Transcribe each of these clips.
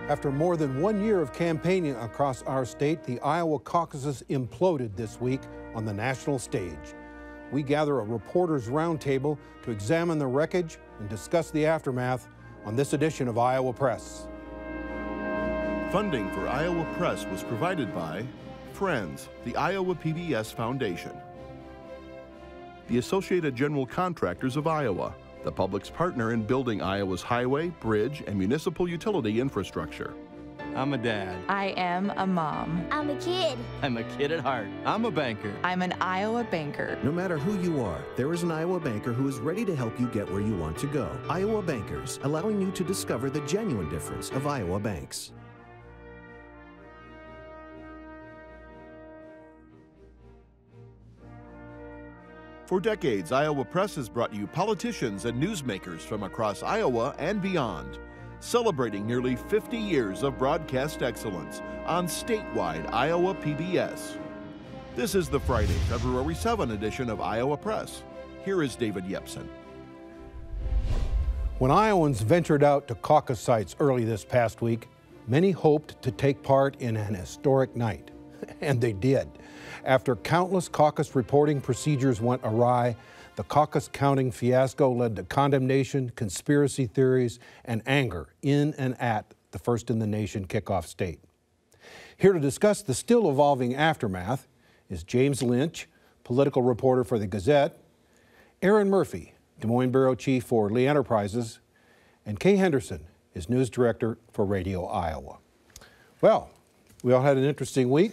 After more than 1 year of campaigning across our state, the Iowa caucuses imploded this week on the national stage. We gather a reporters' roundtable to examine the wreckage and discuss the aftermath on this edition of Iowa Press. Funding for Iowa Press was provided by Friends, the Iowa PBS Foundation, the Associated General Contractors of Iowa, the public's partner in building Iowa's highway, bridge, and municipal utility infrastructure. I'm a dad. I am a mom. I'm a kid. I'm a kid at heart. I'm a banker. I'm an Iowa banker. No matter who you are, there is an Iowa banker who is ready to help you get where you want to go. Iowa Bankers, allowing you to discover the genuine difference of Iowa banks. For decades, Iowa Press has brought you politicians and newsmakers from across Iowa and beyond, celebrating nearly 50 years of broadcast excellence on statewide Iowa PBS. This is the Friday, February 7 edition of Iowa Press. Here is David Yepsen. When Iowans ventured out to caucus sites early this past week, many hoped to take part in an historic night, and they did. After countless caucus reporting procedures went awry, the caucus counting fiasco led to condemnation, conspiracy theories, and anger in and at the first-in-the-nation kickoff state. Here to discuss the still evolving aftermath is James Lynch, political reporter for the Gazette, Erin Murphy, Des Moines bureau chief for Lee Enterprises, and Kay Henderson is news director for Radio Iowa. Well, we all had an interesting week.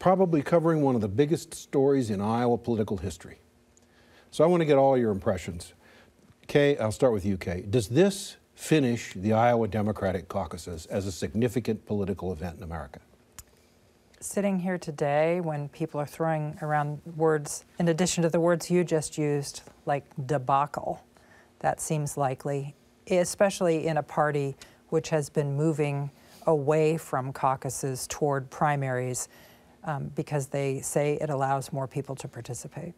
Probably covering one of the biggest stories in Iowa political history. So I want to get all your impressions. Kay, I'll start with you, Kay. Does this finish the Iowa Democratic caucuses as a significant political event in America? Sitting here today when people are throwing around words, in addition to the words you just used, like debacle, that seems likely, especially in a party which has been moving away from caucuses toward primaries, because they say it allows more people to participate.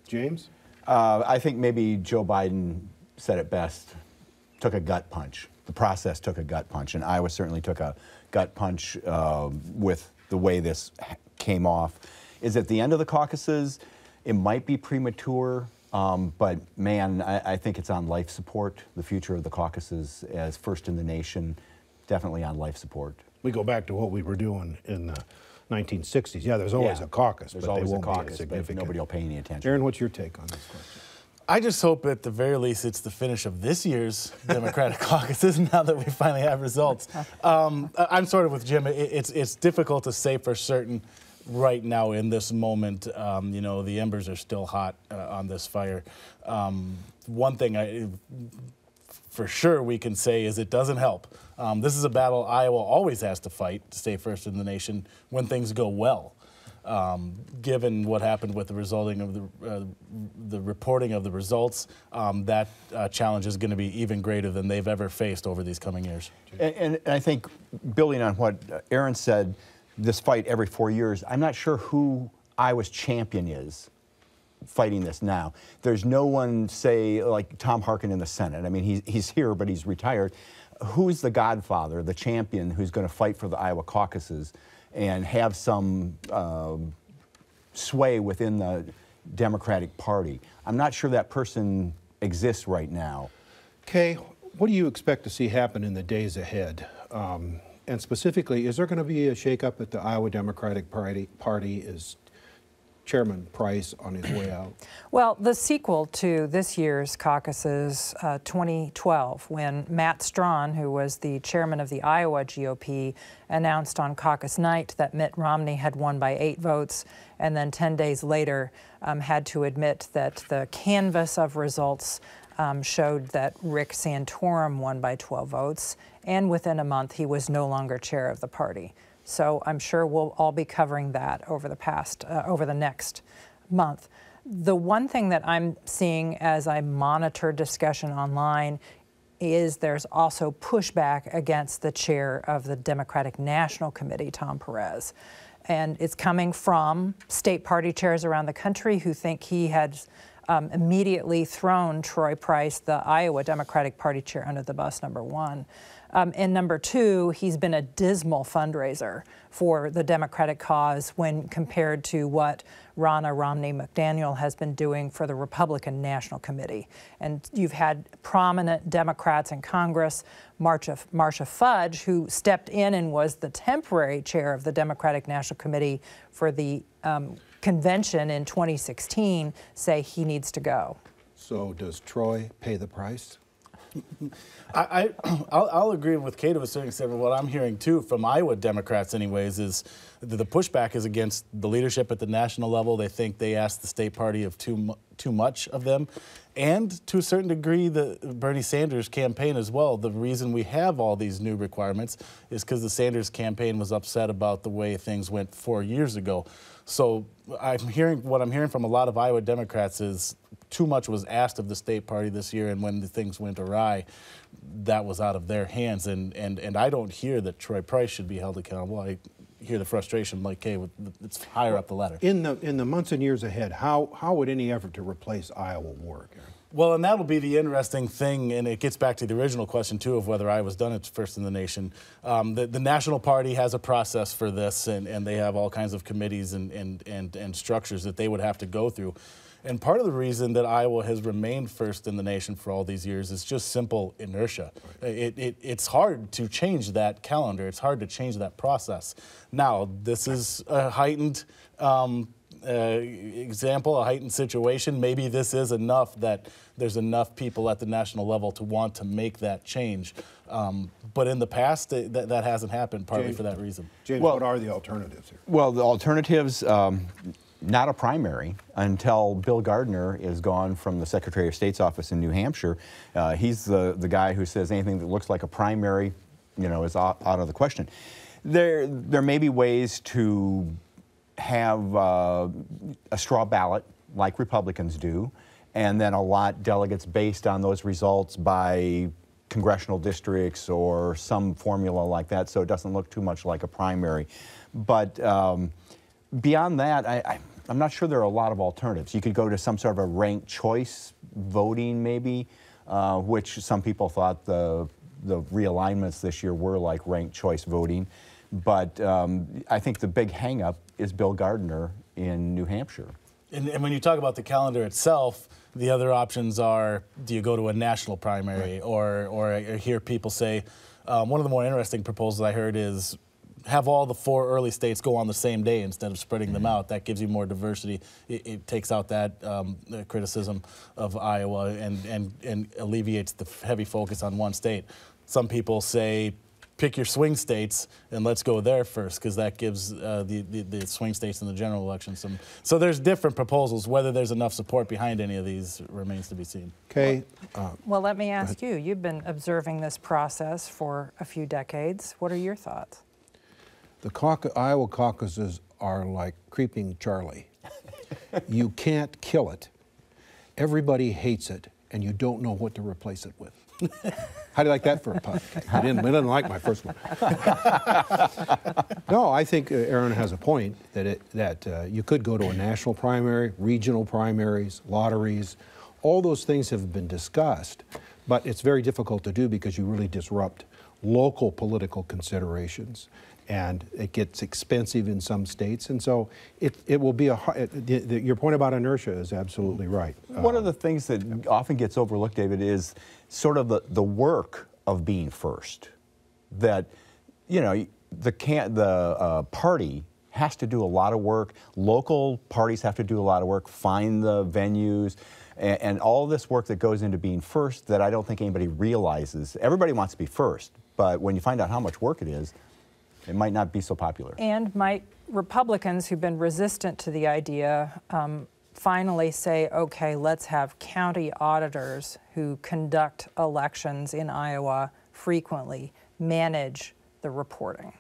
James? I think maybe Joe Biden said it best, took a gut punch. The process took a gut punch, and Iowa certainly took a gut punch with the way this came off. Is at the end of the caucuses, it might be premature, but man, I think it's on life support. The future of the caucuses as first in the nation, definitely on life support. We go back to what we were doing in the 1960s. Yeah, there's always a caucus, but they won't be as significant. Nobody will pay any attention. Aaron, what's your take on this question? I just hope at the very least it's the finish of this year's Democratic caucuses now that we finally have results. I'm sort of with Jim. It's difficult to say for certain right now in this moment. You know, the embers are still hot on this fire. One thing for sure we can say is it doesn't help. This is a battle Iowa always has to fight to stay first in the nation when things go well. Given what happened with the resulting of the reporting of the results, that challenge is going to be even greater than they've ever faced over these coming years. And I think, building on what Erin said, this fight every 4 years, I'm not sure who Iowa's champion is fighting this now. There's no one, say, like Tom Harkin in the Senate. I mean, he's here, but he's retired. Who's the godfather, the champion who's going to fight for the Iowa caucuses and have some sway within the Democratic Party? I'm not sure that person exists right now. Kay, what do you expect to see happen in the days ahead? And specifically, is there going to be a shakeup at the Iowa Democratic Party? Is Chairman Price on his way out? Well, the sequel to this year's caucuses, 2012, when Matt Strawn, who was the chairman of the Iowa GOP, announced on caucus night that Mitt Romney had won by 8 votes, and then 10 days later had to admit that the canvass of results showed that Rick Santorum won by 12 votes, and within a month he was no longer chair of the party. So I'm sure we'll all be covering that over the next month. The one thing that I'm seeing as I monitor discussion online is there's also pushback against the chair of the Democratic National Committee, Tom Perez. And it's coming from state party chairs around the country who think he had immediately thrown Troy Price, the Iowa Democratic Party chair, under the bus, number one. And number two, he's been a dismal fundraiser for the Democratic cause when compared to what Ronna Romney McDaniel has been doing for the Republican National Committee. And you've had prominent Democrats in Congress, Marcia Fudge, who stepped in and was the temporary chair of the Democratic National Committee for the convention in 2016, say he needs to go. So does Troy pay the price? I'll agree with Kay to a certain extent. But what I'm hearing too from Iowa Democrats, anyways, is the pushback is against the leadership at the national level. They think they asked the state party of too much of them, and to a certain degree, the Bernie Sanders campaign as well. The reason we have all these new requirements is because the Sanders campaign was upset about the way things went 4 years ago. So what I'm hearing from a lot of Iowa Democrats is too much was asked of the state party this year, and when the things went awry, that was out of their hands. And I don't hear that Troy Price should be held accountable. I hear the frustration, like Kay, it's higher up the ladder. In the months and years ahead, how would any effort to replace Iowa work, Erin? Well, and that will be the interesting thing, and it gets back to the original question, too, of whether Iowa's done it first in the nation. The National Party has a process for this, and they have all kinds of committees and structures that they would have to go through. And part of the reason that Iowa has remained first in the nation for all these years is just simple inertia. It's hard to change that calendar. It's hard to change that process. Now, this is a heightened example, a heightened situation. Maybe this is enough that there's enough people at the national level to want to make that change. But in the past, that hasn't happened, partly for that reason. James, what are the alternatives here? Well, the alternatives, not a primary until Bill Gardner is gone from the Secretary of State's office in New Hampshire. He's the guy who says anything that looks like a primary, is out of the question. There may be ways to have a straw ballot like Republicans do, and then allot delegates based on those results by congressional districts or some formula like that, so it doesn't look too much like a primary. But beyond that, I'm not sure there are a lot of alternatives. You could go to some sort of a ranked choice voting, maybe, which some people thought the realignments this year were like ranked choice voting. But I think the big hang-up is Bill Gardner in New Hampshire. And when you talk about the calendar itself, the other options are, do you go to a national primary? Right. Or I hear people say, one of the more interesting proposals I heard is have all the 4 early states go on the same day instead of spreading them out. That gives you more diversity. It takes out that criticism of Iowa and alleviates the heavy focus on one state. Some people say, pick your swing states and let's go there first, because that gives the swing states in the general election some. So there's different proposals. Whether there's enough support behind any of these remains to be seen. Okay. Well, let me ask you. You've been observing this process for a few decades. What are your thoughts? The Iowa caucuses are like creeping Charlie. You can't kill it. Everybody hates it, and you don't know what to replace it with. How do you like that for a pun? I didn't like my first one. No, I think Erin has a point that you could go to a national primary, regional primaries, lotteries. All those things have been discussed, but it's very difficult to do because you really disrupt local political considerations, and it gets expensive in some states, and so it will be your point about inertia is absolutely right. One of the things that often gets overlooked, David, is sort of the work of being first. That, the party has to do a lot of work. Local parties have to do a lot of work, find the venues, and all this work that goes into being first that I don't think anybody realizes. Everybody wants to be first, but when you find out how much work it is, it might not be so popular. And might Republicans who've been resistant to the idea finally say, okay, let's have county auditors who conduct elections in Iowa frequently manage the reporting?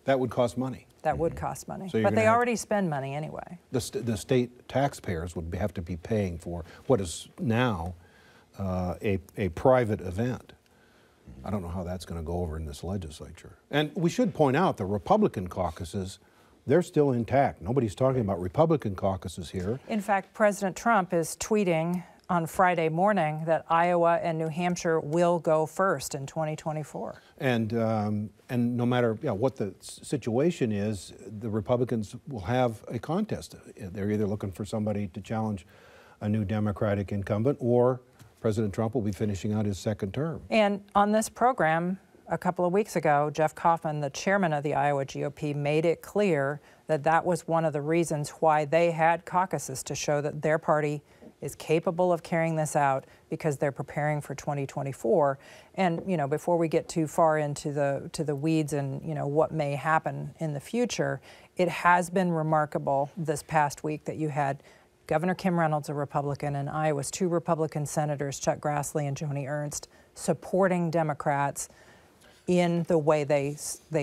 That would cost money. That would cost money. So but they already spend money anyway. The state taxpayers would have to be paying for what is now a private event. I don't know how that's going to go over in this legislature. And we should point out the Republican caucuses they're still intact. Nobody's talking about Republican caucuses here. In fact, President Trump is tweeting on Friday morning that Iowa and New Hampshire will go first in 2024. And no matter what the situation is, the Republicans will have a contest. They're either looking for somebody to challenge a new Democratic incumbent, or President Trump will be finishing out his second term. And on this program, a couple of weeks ago, Jeff Kaufman, the chairman of the Iowa GOP, made it clear that that was one of the reasons why they had caucuses, to show that their party is capable of carrying this out because they're preparing for 2024. And before we get too far into the weeds and what may happen in the future, it has been remarkable this past week that you had Governor Kim Reynolds, a Republican, and Iowa's 2 Republican senators, Chuck Grassley and Joni Ernst, supporting Democrats in the way they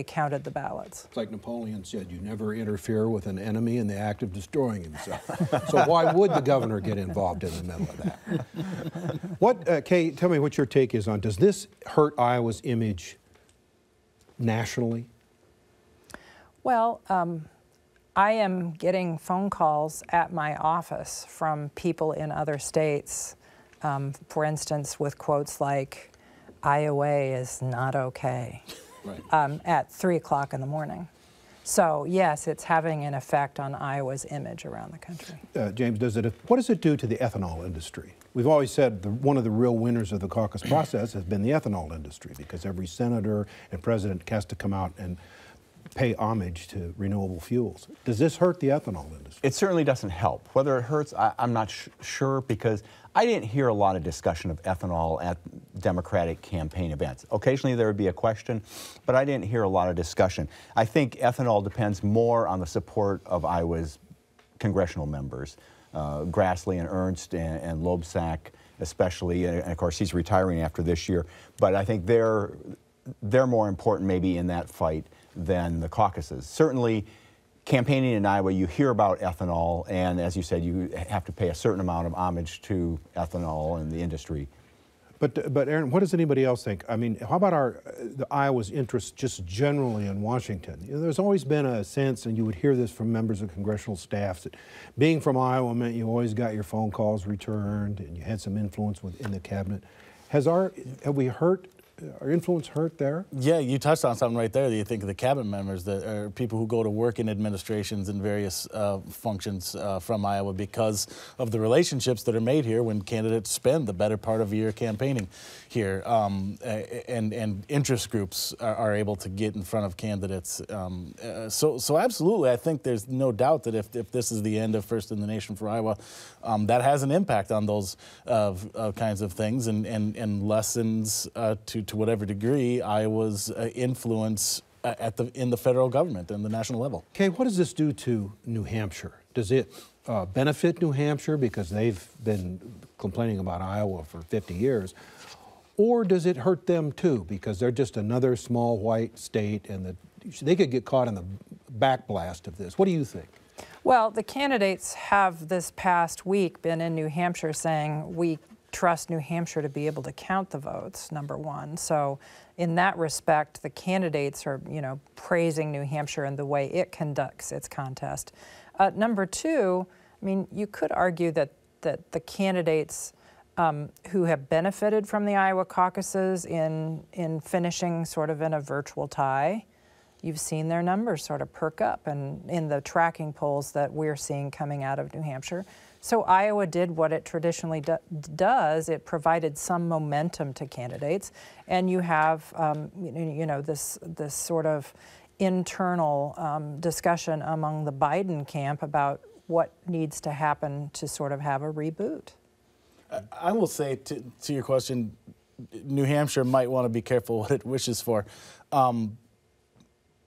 counted the ballots. It's like Napoleon said, you never interfere with an enemy in the act of destroying himself. So why would the governor get involved in the middle of that? Kay, tell me what your take is on, does this hurt Iowa's image nationally? Well, I am getting phone calls at my office from people in other states, for instance, with quotes like, Iowa is not okay, right. At 3 o'clock in the morning. So yes, it's having an effect on Iowa's image around the country. James, what does it do to the ethanol industry? We've always said one of the real winners of the caucus process has been the ethanol industry, because every senator and president has to come out and pay homage to renewable fuels. Does this hurt the ethanol industry? It certainly doesn't help. Whether it hurts, I'm not sure, because I didn't hear a lot of discussion of ethanol at Democratic campaign events. Occasionally there would be a question, but I didn't hear a lot of discussion. I think ethanol depends more on the support of Iowa's congressional members, Grassley and Ernst and Loebsack especially, and of course he's retiring after this year, but I think they're more important maybe in that fight than the caucuses. Certainly, campaigning in Iowa, you hear about ethanol, and as you said, you have to pay a certain amount of homage to ethanol and the industry. But Erin, what does anybody else think? I mean, how about the Iowa's interest just generally in Washington? There's always been a sense, and you would hear this from members of congressional staffs, that being from Iowa meant you always got your phone calls returned, and you had some influence within the cabinet. Have we hurt? Our influence hurt there? Yeah, you touched on something right there that you think of the cabinet members that are people who go to work in administrations and various functions from Iowa because of the relationships that are made here when candidates spend the better part of a year campaigning here. And interest groups are able to get in front of candidates. So absolutely, I think there's no doubt that if this is the end of First in the Nation for Iowa, that has an impact on those kinds of things and lessens to whatever degree Iowa's influence in the federal government and the national level. Kay, what does this do to New Hampshire? Does it benefit New Hampshire because they've been complaining about Iowa for 50 years? Or does it hurt them too because they're just another small white state and they could get caught in the backblast of this? What do you think? Well, the candidates have this past week been in New Hampshire saying we trust New Hampshire to be able to count the votes, number one. So in that respect, the candidates are, praising New Hampshire and the way it conducts its contest. Number two, I mean, you could argue that the candidates who have benefited from the Iowa caucuses in finishing sort of in a virtual tie, you've seen their numbers sort of perk up and in the tracking polls that we're seeing coming out of New Hampshire. So Iowa did what it traditionally does. It provided some momentum to candidates, and you have this sort of internal discussion among the Biden camp about what needs to happen to sort of have a reboot. I will say to your question, New Hampshire might want to be careful what it wishes for.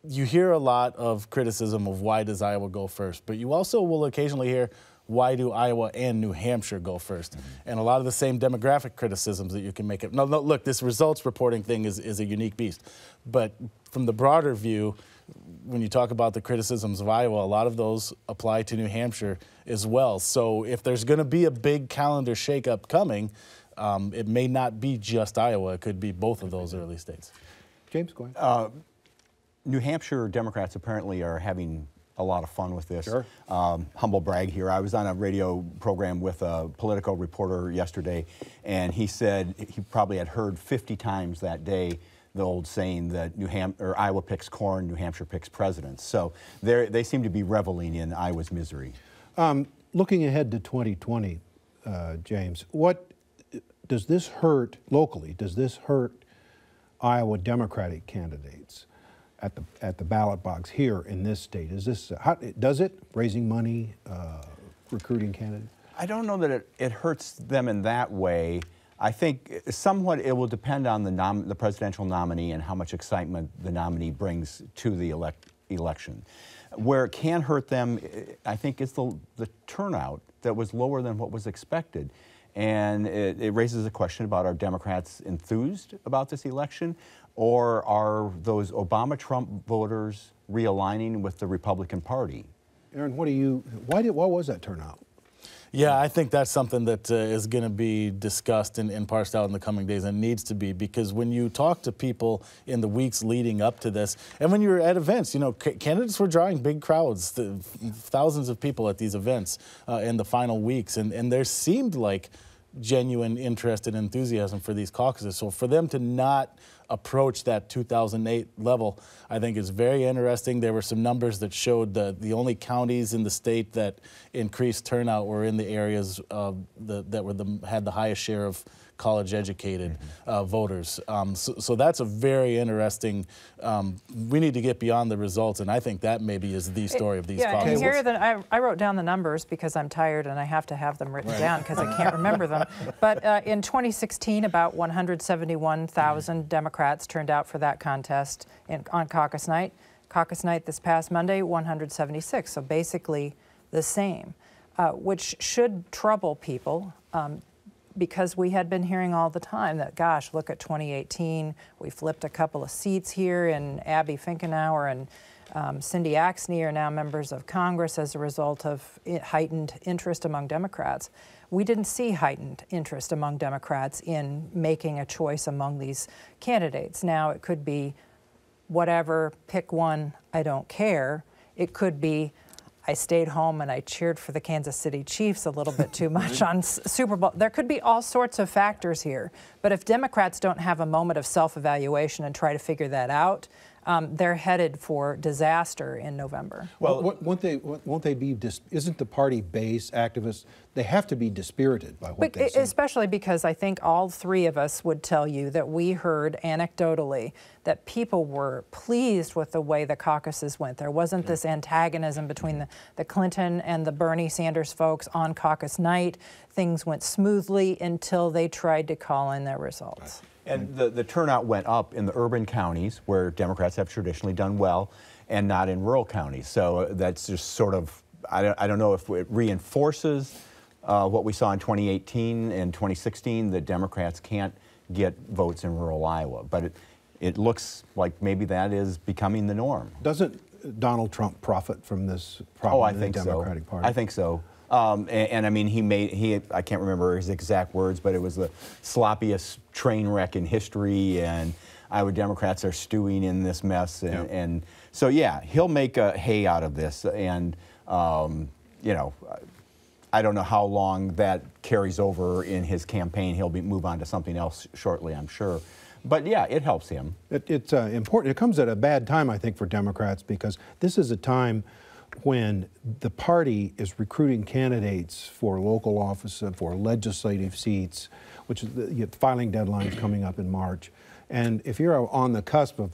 You hear a lot of criticism of why does Iowa go first, but you also will occasionally hear why do Iowa and New Hampshire go first? Mm-hmm. And a lot of the same demographic criticisms that you can make. No, look, this results reporting thing is a unique beast. But from the broader view, when you talk about the criticisms of Iowa, a lot of those apply to New Hampshire as well. So if there's going to be a big calendar shakeup coming, it may not be just Iowa. It could be both of those early states. James, go ahead. New Hampshire Democrats apparently are having a lot of fun with this. Sure. Humble brag here. I was on a radio program with a political reporter yesterday, and he said he probably had heard 50 times that day the old saying that Iowa picks corn, New Hampshire picks presidents. So they seem to be reveling in Iowa's misery. Looking ahead to 2020, James, what does this hurt locally? Does this hurt Iowa Democratic candidates at the ballot box here in this state? Is this does it raising money, recruiting candidates? I don't know that it hurts them in that way. I think somewhat it will depend on the presidential nominee and how much excitement the nominee brings to the election. Where it can hurt them, I think, is the turnout that was lower than what was expected. And it raises a question about, are Democrats enthused about this election, or are those Obama-Trump voters realigning with the Republican Party? Erin, why was that turnout? Yeah, I think that's something that is going to be discussed and parsed out in the coming days, and needs to be, because when you talk to people in the weeks leading up to this, and when you're at events, you know, candidates were drawing big crowds, thousands of people at these events in the final weeks, and there seemed like genuine interest and enthusiasm for these caucuses. So for them to not approach that 2008 level, I think is very interesting. There were some numbers that showed that the only counties in the state that increased turnout were in the areas that had the highest share of college-educated voters. So that's a very interesting. We need to get beyond the results, and I think that maybe is the story of these caucuses. Yeah, I wrote down the numbers because I'm tired and I have to have them written down because I can't remember them. But in 2016, about 171,000 Democrats turned out for that contest on caucus night. Caucus night this past Monday, 176, so basically the same, which should trouble people. Because we had been hearing all the time that, gosh, look at 2018, we flipped a couple of seats here, and Abby Finkenauer and Cindy Axne are now members of Congress as a result of heightened interest among Democrats. We didn't see heightened interest among Democrats in making a choice among these candidates. Now, it could be whatever, pick one, I don't care. It could be, I stayed home and I cheered for the Kansas City Chiefs a little bit too much on Super Bowl. There could be all sorts of factors here. But if Democrats don't have a moment of self-evaluation and try to figure that out, they're headed for disaster in November. Well, won't they be, isn't the party base activists, they have to be dispirited by what they see. Especially because I think all three of us would tell you that we heard anecdotally that people were pleased with the way the caucuses went. There wasn't this antagonism between the Clinton and the Bernie Sanders folks on caucus night. Things went smoothly until they tried to call in their results. And the turnout went up in the urban counties where Democrats have traditionally done well, and not in rural counties. So that's just sort of, I don't know if it reinforces what we saw in 2018 and 2016, that Democrats can't get votes in rural Iowa. But it looks like maybe that is becoming the norm. Doesn't Donald Trump profit from this problem in the Democratic Party? I think so. And I mean, I can't remember his exact words, but it was the sloppiest train wreck in history, and Iowa Democrats are stewing in this mess. And so, yeah, he'll make a hay out of this. And, you know, I don't know how long that carries over in his campaign. He'll move on to something else shortly, I'm sure. But, yeah, it helps him. It's important. It comes at a bad time, I think, for Democrats, because this is a time when the party is recruiting candidates for local office, for legislative seats, which is the filing deadline is coming up in March. And if you're on the cusp of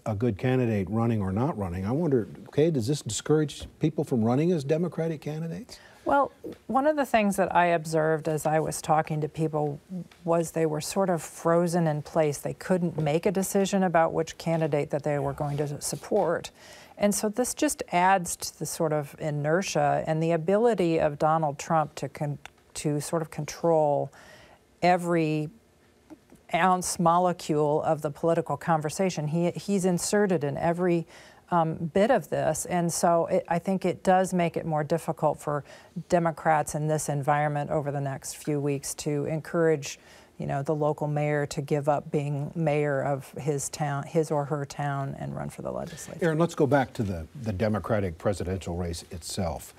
a good candidate running or not running, I wonder, okay, does this discourage people from running as Democratic candidates? Well, one of the things that I observed as I was talking to people was they were sort of frozen in place. They couldn't make a decision about which candidate that they were going to support. And so this just adds to the sort of inertia and the ability of Donald Trump to sort of control every ounce molecule of the political conversation. He's inserted in every bit of this, and so I think it does make it more difficult for Democrats in this environment over the next few weeks to encourage you know, the local mayor to give up being mayor of his town, his or her town, and run for the legislature. Erin, let's go back to the Democratic presidential race itself.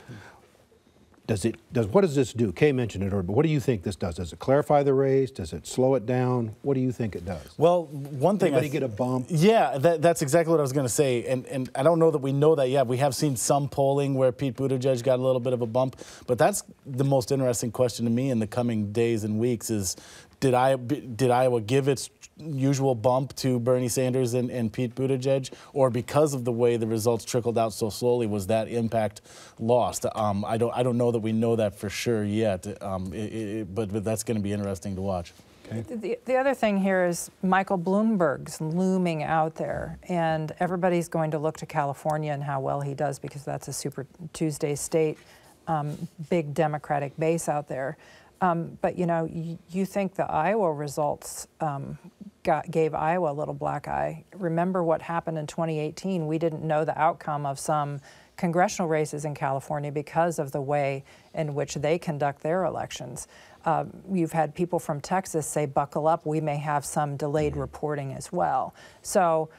What does this do? Kay mentioned it earlier, but what do you think this does? Does it clarify the race? Does it slow it down? What do you think it does? Well, one thing. Anybody get a bump? Yeah, that's exactly what I was going to say, and I don't know that we know that yet. We have seen some polling where Pete Buttigieg got a little bit of a bump, but that's the most interesting question to me in the coming days and weeks is, did Iowa give its usual bump to Bernie Sanders and Pete Buttigieg, or because of the way the results trickled out so slowly, was that impact lost? I don't know that we know that for sure yet, but that's going to be interesting to watch. Okay. The other thing here is Michael Bloomberg's looming out there, and everybody's going to look to California and how well he does because that's a Super Tuesday state, big Democratic base out there. But, you know, you think the Iowa results gave Iowa a little black eye. Remember what happened in 2018. We didn't know the outcome of some congressional races in California because of the way in which they conduct their elections. You've had people from Texas say, buckle up, we may have some delayed reporting as well. So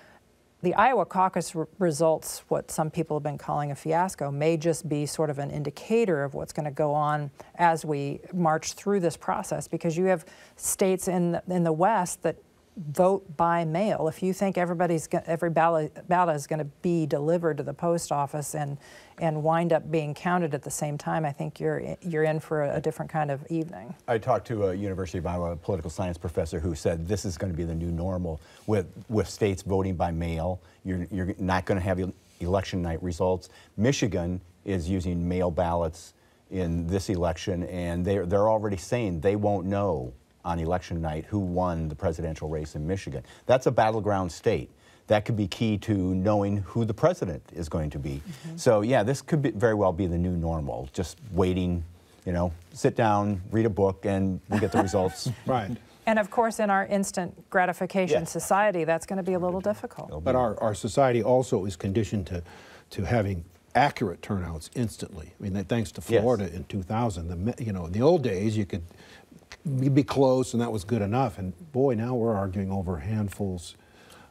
the Iowa caucus results, what some people have been calling a fiasco, may just be sort of an indicator of what's going to go on as we march through this process, because you have states in the West that vote by mail. If you think every ballot is going to be delivered to the post office and wind up being counted at the same time, I think you're in for a different kind of evening. I talked to a University of Iowa political science professor who said this is going to be the new normal with states voting by mail. You're not going to have election night results. Michigan is using mail ballots in this election, and they're already saying they won't know on election night who won the presidential race in Michigan. That's a battleground state. That could be key to knowing who the president is going to be. So yeah, this could very well be the new normal. Just waiting, you know, sit down, read a book, and we'll get the results. Right. And of course, in our instant gratification society, that's going to be a little difficult. But our society also is conditioned to having accurate turnouts instantly. I mean, thanks to Florida in 2000, you know, in the old days, you could be close and that was good enough. And boy, now we're arguing over handfuls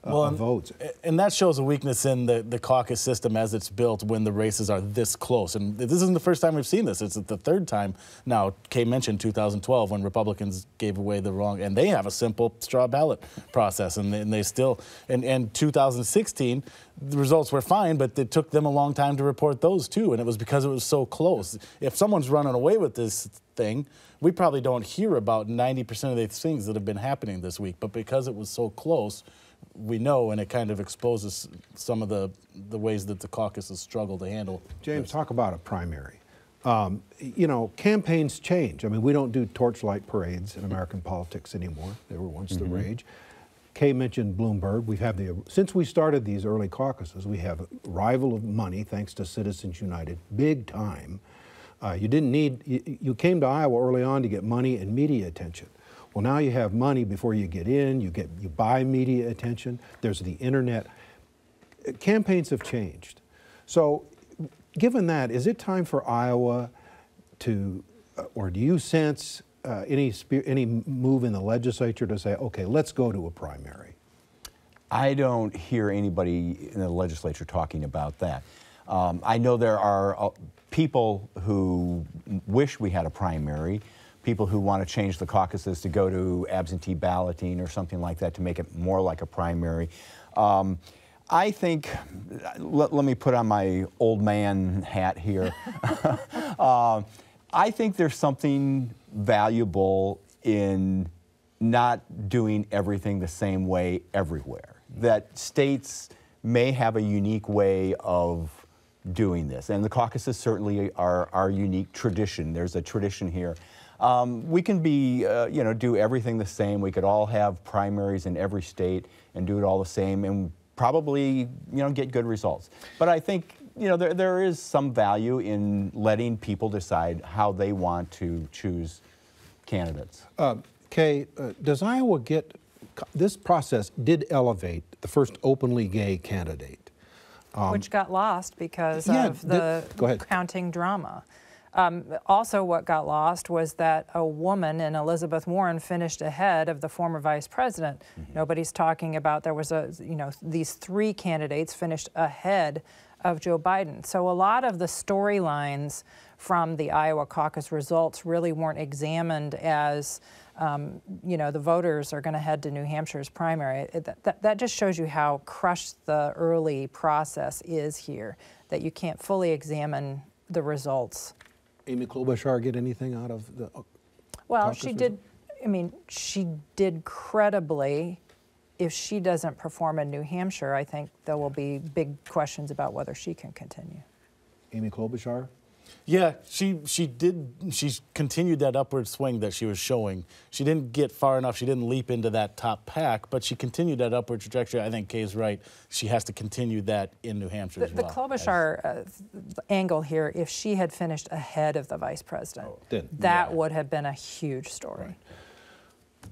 of votes. And that shows a weakness in the caucus system as it's built when the races are this close. And this isn't the first time we've seen this. It's the third time now. Kay mentioned 2012 when Republicans gave away the wrong, and they have a simple straw ballot process, and they still, and 2016, the results were fine, but it took them a long time to report those too, and it was because it was so close. If someone's running away with this thing, we probably don't hear about 90% of the things that have been happening this week, but because it was so close, we know, and it kind of exposes some of the ways that the caucuses struggle to handle. James, talk about a primary. You know, campaigns change. I mean, we don't do torchlight parades in American politics anymore. They were once the rage. Kay mentioned Bloomberg. Since we started these early caucuses, we have arrival of money thanks to Citizens United, big time. You came to Iowa early on to get money and media attention. Well, now you have money before you get in. You buy media attention. There's the internet. Campaigns have changed. So, given that, is it time for Iowa to, or do you sense any move in the legislature to say, okay, let's go to a primary? I don't hear anybody in the legislature talking about that. I know there are people who wish we had a primary, people who want to change the caucuses to go to absentee balloting or something like that to make it more like a primary. I think, let me put on my old man hat here. I think there's something valuable in not doing everything the same way everywhere. That states may have a unique way of doing this, and the caucuses certainly are our unique tradition. There's a tradition here. We can be, do everything the same. We could all have primaries in every state and do it all the same and probably, get good results. But I think, there is some value in letting people decide how they want to choose candidates. Kay, does Iowa this process did elevate the first openly gay candidate. Which got lost because of the counting drama. Also, what got lost was that a woman in Elizabeth Warren finished ahead of the former vice president. Nobody's talking about these three candidates finished ahead of Joe Biden. So a lot of the storylines from the Iowa caucus results really weren't examined as, the voters are going to head to New Hampshire's primary. That just shows you how crushed the early process is here, that you can't fully examine the results. Amy Klobuchar get anything out of the Well, caucus she result? did, she did credibly. If she doesn't perform in New Hampshire, I think there will be big questions about whether she can continue. Amy Klobuchar? Yeah, she continued that upward swing that she was showing. She didn't get far enough. She didn't leap into that top pack, but she continued that upward trajectory. I think Kay's right. She has to continue that in New Hampshire as well. The Klobuchar angle here, if she had finished ahead of the vice president, that would have been a huge story. Right.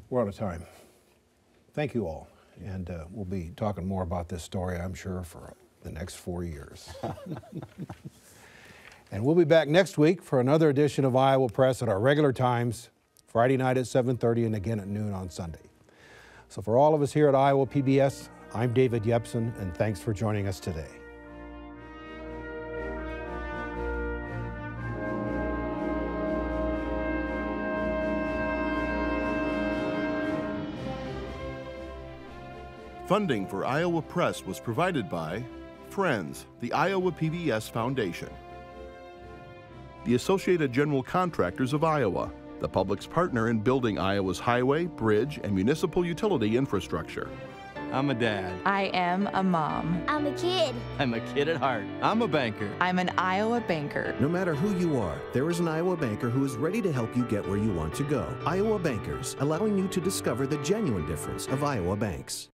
We're out of time. Thank you all. And we'll be talking more about this story, I'm sure, for the next 4 years. And we'll be back next week for another edition of Iowa Press at our regular times, Friday night at 7:30 and again at noon on Sunday. So for all of us here at Iowa PBS, I'm David Yepsen, and thanks for joining us today. Funding for Iowa Press was provided by Friends, the Iowa PBS Foundation, the Associated General Contractors of Iowa, the public's partner in building Iowa's highway, bridge, and municipal utility infrastructure. I'm a dad. I am a mom. I'm a kid. I'm a kid at heart. I'm a banker. I'm an Iowa banker. No matter who you are, there is an Iowa banker who is ready to help you get where you want to go. Iowa Bankers, allowing you to discover the genuine difference of Iowa banks.